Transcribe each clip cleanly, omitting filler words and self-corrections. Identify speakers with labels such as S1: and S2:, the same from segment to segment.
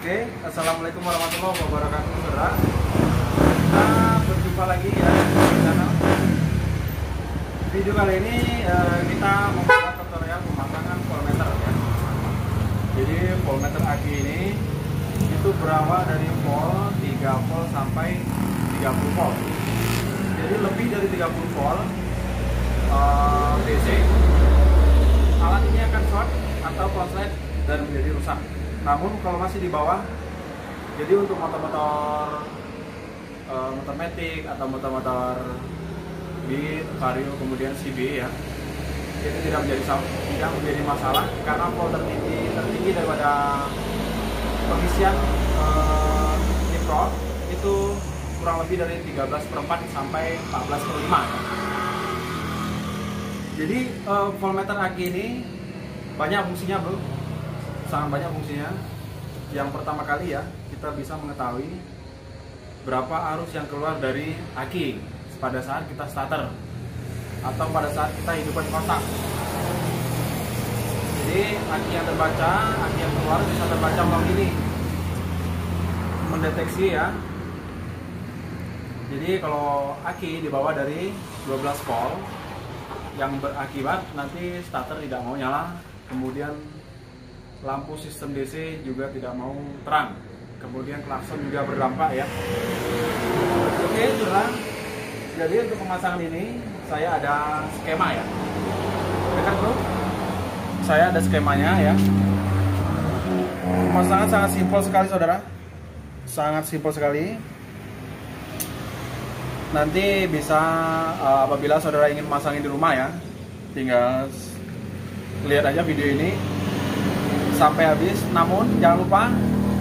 S1: Oke, assalamualaikum warahmatullahi wabarakatuh, saudara. Kita berjumpa lagi ya di channel. Video kali ini kita membuat tutorial pemasangan voltmeter ya. Jadi voltmeter aki ini itu berawal dari volt 3 volt sampai 30 volt. Jadi lebih dari 30 volt DC. Alat ini akan short atau konslet dan menjadi rusak. Namun kalau masih di bawah, jadi untuk motor-motor motor matic atau motor-motor Beat, Vario, kemudian CB ya, itu tidak menjadi masalah karena volt tertinggi daripada pengisian nitro itu kurang lebih dari 13/4 sampai 14/5 ya. Jadi voltmeter aki ini banyak fungsinya bro, sangat banyak fungsinya. Yang pertama kali ya, kita bisa mengetahui berapa arus yang keluar dari aki pada saat kita starter atau pada saat kita hidupkan kontak. Jadi aki yang terbaca, aki yang keluar bisa terbaca melalui ini, mendeteksi ya. Jadi kalau aki di bawah dari 12 volt, yang berakibat nanti starter tidak mau nyala, kemudian lampu sistem DC juga tidak mau terang, kemudian klakson juga berdampak ya. Oke saudara, jadi untuk pemasangan ini saya ada skema ya. Dekat bro, saya ada skemanya ya. Pemasangan sangat simpel sekali saudara, sangat simpel sekali. Nanti bisa apabila saudara ingin masangin di rumah ya, tinggal lihat aja video ini sampai habis. Namun jangan lupa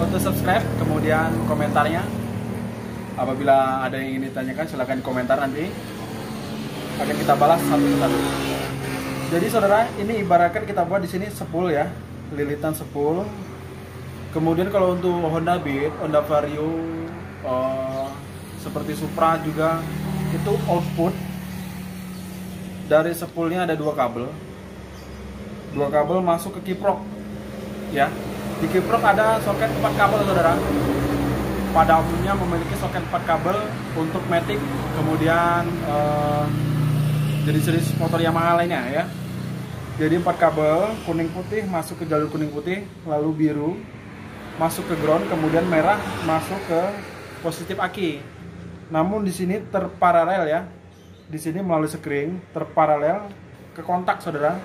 S1: untuk subscribe, kemudian komentarnya. Apabila ada yang ingin ditanyakan silahkan komentar, nanti akan kita balas satu persatu. Jadi saudara, ini ibaratkan kita buat di sini spool ya, lilitan spool. Kemudian kalau untuk Honda Beat, Honda Vario, seperti Supra juga, itu output dari spoolnya ada dua kabel masuk ke kiprok ya. Di kiprok ada soket 4 kabel saudara. Pada umumnya memiliki soket 4 kabel untuk matic, kemudian jenis-jenis motor Yamaha lainnya ya. Jadi 4 kabel, kuning putih masuk ke jalur kuning putih, lalu biru masuk ke ground, kemudian merah masuk ke positif aki. Namun di sini terparalel ya. Di sini melalui sekring terparalel ke kontak saudara.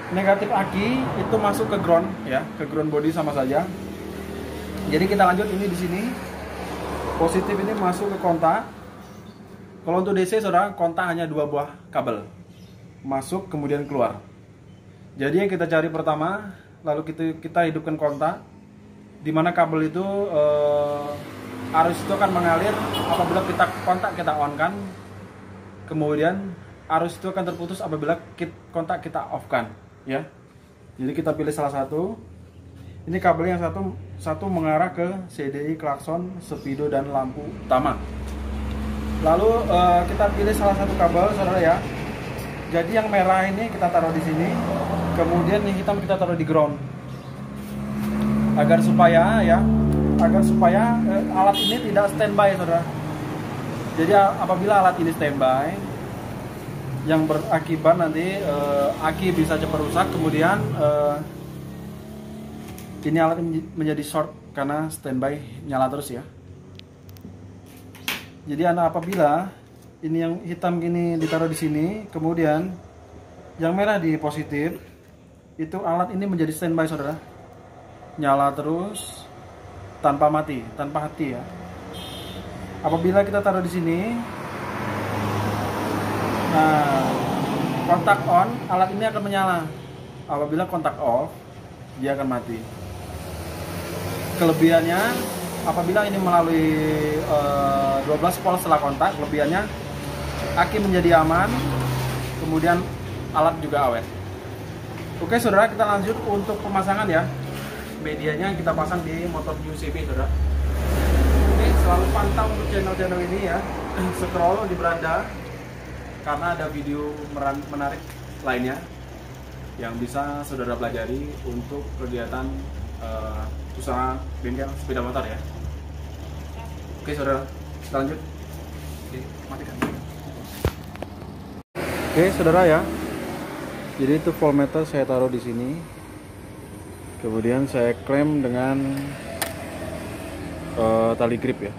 S1: Negatif aki itu masuk ke ground ya, ke ground body sama saja. Jadi kita lanjut, ini di sini positif ini masuk ke kontak. Kalau untuk DC saudara, kontak hanya 2 buah kabel masuk kemudian keluar. Jadi yang kita cari pertama, lalu kita hidupkan kontak, di mana kabel itu arus itu akan mengalir apabila kontak kita on kan, kemudian arus itu akan terputus apabila kontak kita off kan ya. Jadi kita pilih salah satu. Ini kabel yang satu mengarah ke CDI, klakson, speedo dan lampu utama. Lalu kita pilih salah satu kabel saudara ya. Jadi yang merah ini kita taruh di sini, kemudian yang hitam kita taruh di ground, agar supaya alat ini tidak standby saudara. Jadi apabila alat ini standby, yang berakibat nanti aki bisa cepat rusak, kemudian ini alat menjadi short karena standby nyala terus ya. Jadi apabila ini yang hitam ini ditaruh di sini, kemudian yang merah di positif, itu alat ini menjadi standby saudara, nyala terus tanpa mati, tanpa hati ya. Apabila kita taruh di sini, nah kontak on, alat ini akan menyala. Apabila kontak off, dia akan mati. Kelebihannya, apabila ini melalui 12 volt setelah kontak, kelebihannya aki menjadi aman, kemudian alat juga awet. Oke saudara, kita lanjut untuk pemasangan ya. Medianya kita pasang di motor UCB saudara. Oke, selalu pantau untuk channel-channel ini ya. Scroll di beranda karena ada video menarik lainnya yang bisa saudara pelajari untuk kegiatan usaha bengkel sepeda motor ya. Oke saudara, kita lanjut. Oke, matikan. Oke saudara ya, jadi itu voltmeter saya taruh di sini, kemudian saya klem dengan tali grip ya.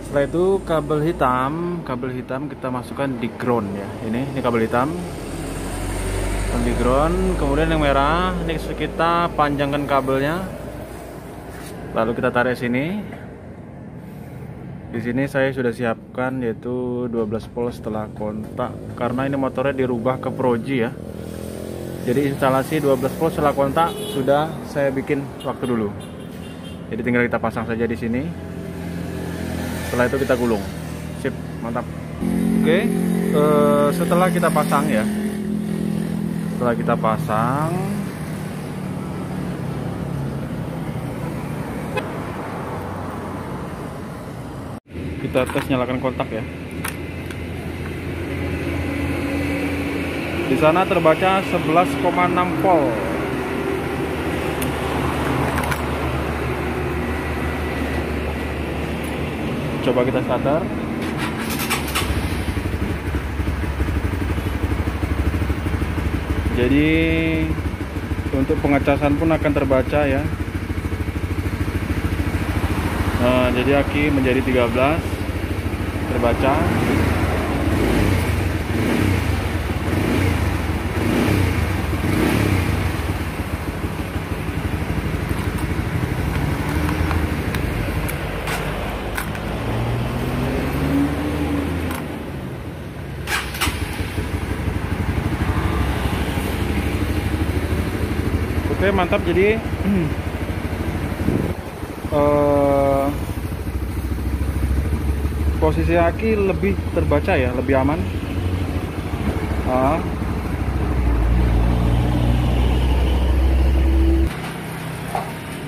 S1: Setelah itu kabel hitam kita masukkan di ground ya. Ini kabel hitam di ground, kemudian yang merah ini kita panjangkan kabelnya, lalu kita tarik sini. Di sini saya sudah siapkan yaitu 12 volt setelah kontak, karena ini motornya dirubah ke Proji ya. Jadi instalasi 12 volt setelah kontak sudah saya bikin waktu dulu. Jadi tinggal kita pasang saja di sini. Setelah itu kita gulung. Sip, mantap. Oke, setelah kita pasang ya. Setelah kita pasang, kita tes nyalakan kontak ya. Di sana terbaca 11,6 volt. Coba kita starter. Jadi untuk pengecasan pun akan terbaca ya. Nah, jadi aki menjadi 13 terbaca. Oke, mantap. Jadi posisi aki lebih terbaca ya, lebih aman.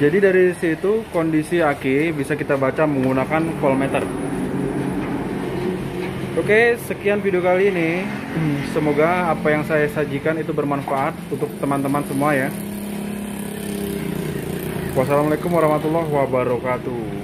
S1: Jadi dari situ kondisi aki bisa kita baca menggunakan voltmeter. Oke, sekian video kali ini. Semoga apa yang saya sajikan itu bermanfaat untuk teman-teman semua ya. Wassalamualaikum warahmatullahi wabarakatuh.